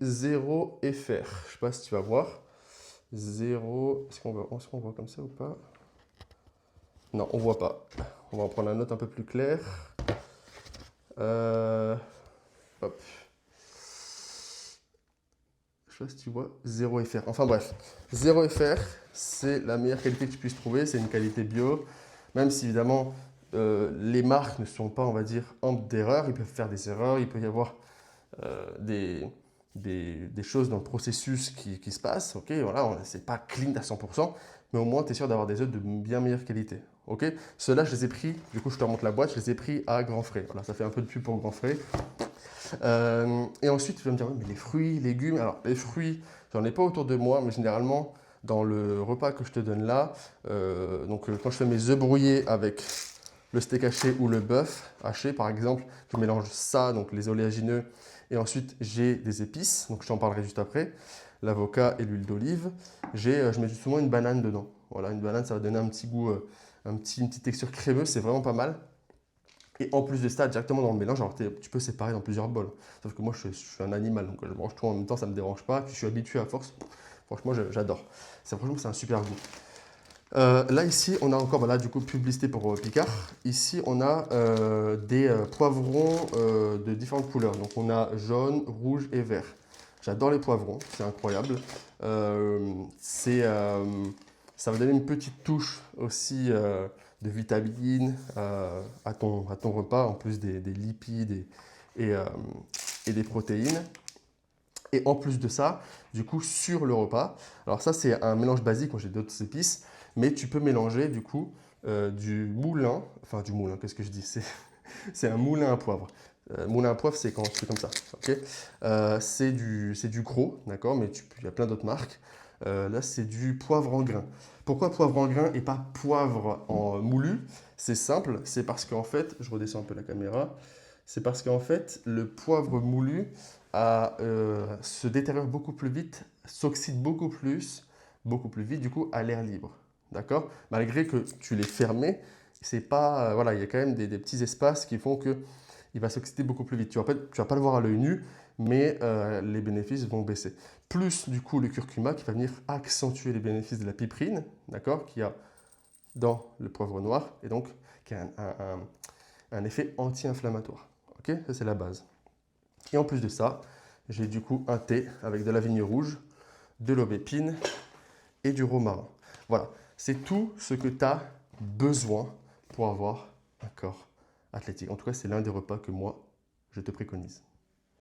0 FR. Je ne sais pas si tu vas voir. 0. Est-ce qu'on voit comme ça ou pas? Non, on voit pas. On va en prendre un autre un peu plus clair. Hop. Je sais pas si tu vois. 0 FR. Enfin bref. 0 FR, c'est la meilleure qualité que tu puisses trouver. C'est une qualité bio. Même si évidemment, les marques ne sont pas, on va dire, exemptes d'erreurs. Ils peuvent faire des erreurs. Il peut y avoir des choses dans le processus qui se passent. Ok, voilà, c'est pas clean à 100%, mais au moins tu es sûr d'avoir des œufs de bien meilleure qualité. Ok, ceux-là, je les ai pris, du coup, je te remonte la boîte, je les ai pris à Grand Frais. Voilà, ça fait un peu de pub pour Grand Frais. Et ensuite, tu vas me dire, oui, mais les fruits, légumes. Alors, les fruits, j'en ai pas autour de moi, mais généralement, dans le repas que je te donne là, quand je fais mes œufs brouillés avec le steak haché ou le bœuf haché, par exemple, je mélange ça, donc les oléagineux, et ensuite j'ai des épices, donc je t'en parlerai juste après, l'avocat et l'huile d'olive. Je mets souvent une banane dedans. Voilà, une banane, ça va donner un petit goût, une petite texture crémeuse, c'est vraiment pas mal. Et en plus de ça, directement dans le mélange, alors tu peux séparer dans plusieurs bols. Sauf que moi, je suis un animal, donc je mange tout en même temps, ça ne me dérange pas. Puis je suis habitué à force. Franchement, j'adore. Franchement, c'est un super goût. Là, ici, on a encore, voilà, du coup, publicité pour Picard. Ici, on a des poivrons de différentes couleurs. Donc, on a jaune, rouge et vert. J'adore les poivrons, c'est incroyable. Euh, c'est, euh, Ça va donner une petite touche aussi de vitamines à ton repas, en plus des lipides et, euh, et des protéines. Et en plus de ça, du coup, sur le repas, alors ça c'est un mélange basique, moi j'ai d'autres épices, mais tu peux mélanger du coup du moulin, qu'est-ce que je dis? C'est un moulin à poivre. Moulin à poivre, c'est quand c'est comme ça, ok? C'est du gros, d'accord, mais il y a plein d'autres marques. Là, c'est du poivre en grains. Pourquoi poivre en grains et pas poivre en moulu? C'est simple, c'est parce qu'en fait, je redescends un peu la caméra, c'est parce qu'en fait, le poivre moulu se détériore beaucoup plus vite, s'oxyde beaucoup plus vite, du coup, à l'air libre. D'accord? Malgré que tu l'aies fermé, c'est pas, voilà, il y a quand même des petits espaces qui font que il va s'oxyder beaucoup plus vite. Tu vas pas le voir à l'œil nu, mais les bénéfices vont baisser. Plus, du coup, le curcuma qui va venir accentuer les bénéfices de la piperine, d'accord, qu'il y a dans le poivre noir, et donc qui a un effet anti-inflammatoire. Ok? Ça, c'est la base. Et en plus de ça, j'ai du coup un thé avec de la vigne rouge, de l'aubépine et du romarin. Voilà, c'est tout ce que tu as besoin pour avoir un corps athlétique. En tout cas, c'est l'un des repas que moi, je te préconise.